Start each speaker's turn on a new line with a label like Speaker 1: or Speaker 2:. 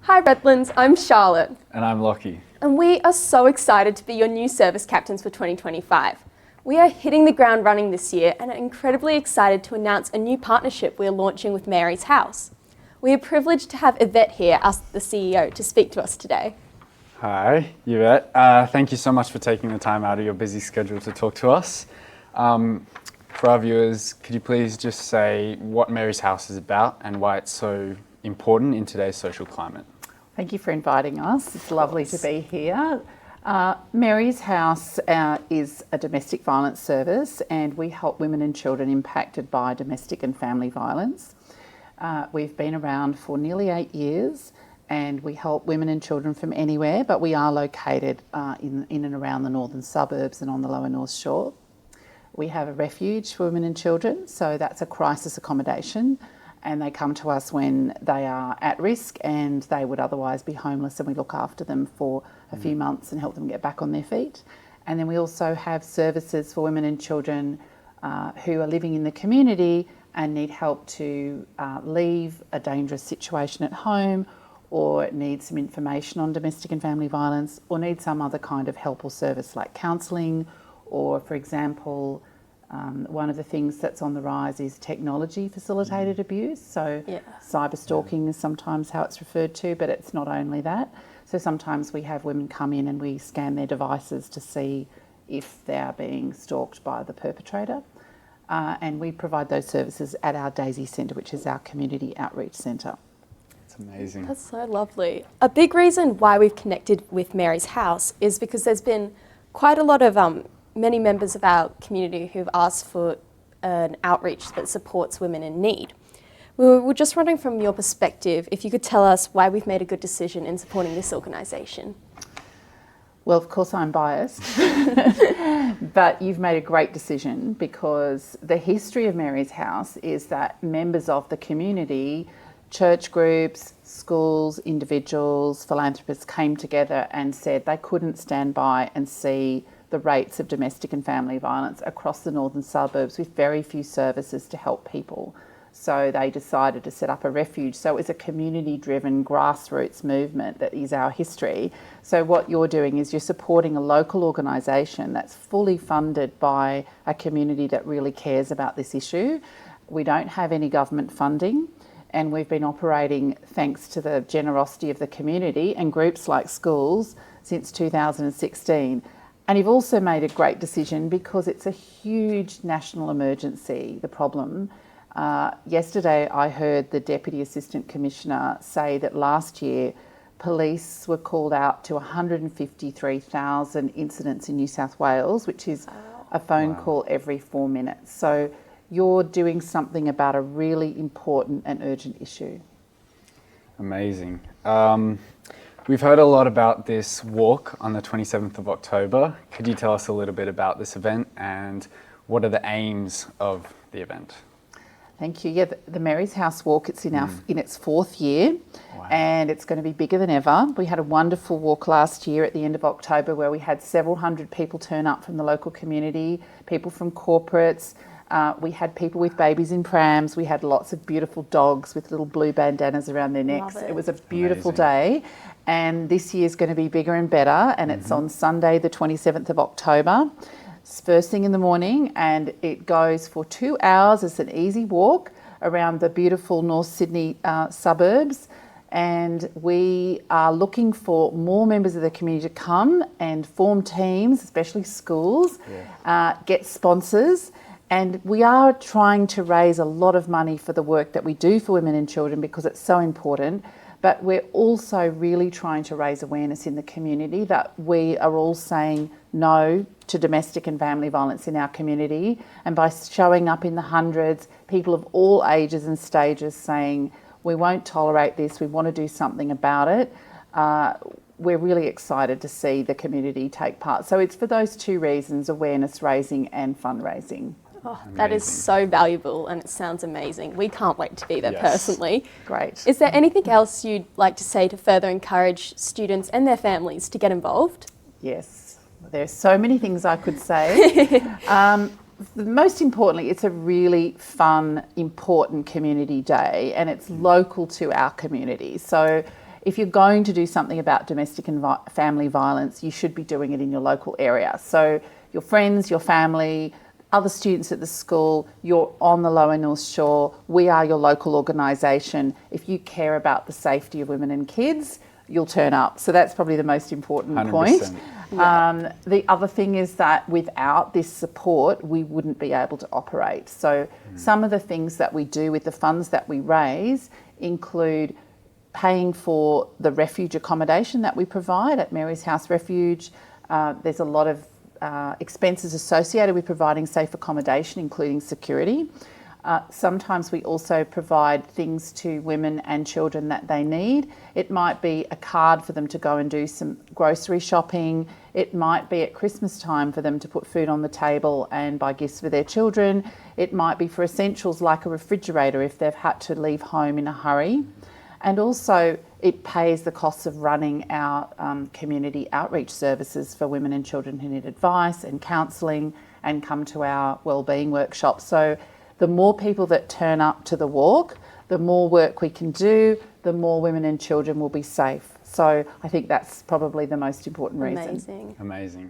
Speaker 1: Hi Redlands, I'm Charlotte.
Speaker 2: And I'm Lockie.
Speaker 1: And we are so excited to be your new service captains for 2025. We are hitting the ground running this year and are incredibly excited to announce a new partnership we are launching with Mary's House. We are privileged to have Yvette here, the CEO, to speak to us today.
Speaker 2: Hi, Yvette. Thank you so much for taking the time out of your busy schedule to talk to us. For our viewers, could you please just say what Mary's House is about and why it's so important in today's social climate?
Speaker 3: Thank you for inviting us. It's lovely to be here. Mary's House is a domestic violence service, and we help women and children impacted by domestic and family violence. We've been around for nearly 8 years, and we help women and children from anywhere, but we are located in and around the northern suburbs and on the lower North Shore. We have a refuge for women and children, so that's a crisis accommodation, and they come to us when they are at risk and they would otherwise be homeless, and we look after them for a few months and help them get back on their feet. And then we also have services for women and children who are living in the community and need help to leave a dangerous situation at home, or need some information on domestic and family violence, or need some other kind of help or service like counselling, or, for example, one of the things that's on the rise is technology facilitated abuse. So cyber stalking is sometimes how it's referred to, but it's not only that. So sometimes we have women come in and we scan their devices to see if they are being stalked by the perpetrator. And we provide those services at our Daisy Centre, which is our community outreach centre.
Speaker 2: It's amazing.
Speaker 1: That's so lovely. A big reason why we've connected with Mary's House is because there's been quite a lot of many members of our community who've asked for an outreach that supports women in need. We were just wondering from your perspective if you could tell us why we've made a good decision in supporting this organisation.
Speaker 3: Well, of course I'm biased, but you've made a great decision, because the history of Mary's House is that members of the community, church groups, schools, individuals, philanthropists came together and said they couldn't stand by and see the rates of domestic and family violence across the northern suburbs with very few services to help people. So they decided to set up a refuge. So it was a community-driven grassroots movement that is our history. So what you're doing is you're supporting a local organisation that's fully funded by a community that really cares about this issue. We don't have any government funding, and we've been operating thanks to the generosity of the community and groups like schools since 2016. And you've also made a great decision because it's a huge national emergency, the problem. Yesterday I heard the Deputy Assistant Commissioner say that last year police were called out to 153,000 incidents in New South Wales, which is a phone call every 4 minutes. So you're doing something about a really important and urgent issue.
Speaker 2: Amazing. We've heard a lot about this walk on the 27th of October. Could you tell us a little bit about this event and what are the aims of the event?
Speaker 3: Thank you. Yeah, the Mary's House Walk, it's in its 4th year, and it's going to be bigger than ever. We had a wonderful walk last year at the end of October where we had several hundred people turn up from the local community, people from corporates. We had people with babies in prams. We had lots of beautiful dogs with little blue bandanas around their necks. It was a beautiful day. And this year's going to be bigger and better. And it's on Sunday, the 27th of October. It's first thing in the morning, and it goes for 2 hours. It's an easy walk around the beautiful North Sydney suburbs. And we are looking for more members of the community to come and form teams, especially schools, get sponsors. And we are trying to raise a lot of money for the work that we do for women and children because it's so important. But we're also really trying to raise awareness in the community that we are all saying no to domestic and family violence in our community. And by showing up in the hundreds, people of all ages and stages saying, we won't tolerate this, we want to do something about it, we're really excited to see the community take part. So it's for those two reasons, awareness raising and fundraising.
Speaker 1: Oh, that is so valuable and it sounds amazing. We can't wait to be there personally.
Speaker 3: Great.
Speaker 1: Is there anything else you'd like to say to further encourage students and their families to get involved?
Speaker 3: Yes, there's so many things I could say. Most importantly, it's a really fun, important community day, and it's local to our community. So if you're going to do something about domestic and family violence, you should be doing it in your local area. So your friends, your family, other students at the school, you're on the Lower North Shore, we are your local organisation. If you care about the safety of women and kids, you'll turn up. So that's probably the most important
Speaker 2: 100%.
Speaker 3: point. The other thing is that without this support, we wouldn't be able to operate. So some of the things that we do with the funds that we raise include paying for the refuge accommodation that we provide at Mary's House Refuge. There's a lot of expenses associated with providing safe accommodation, including security. Sometimes we also provide things to women and children that they need. It might be a card for them to go and do some grocery shopping. It might be at Christmas time for them to put food on the table and buy gifts for their children. It might be for essentials like a refrigerator if they've had to leave home in a hurry. And also it pays the costs of running our community outreach services for women and children who need advice and counselling and come to our wellbeing workshops. So the more people that turn up to the walk, the more work we can do, the more women and children will be safe. So I think that's probably the most important reason.
Speaker 1: Amazing.
Speaker 2: Amazing.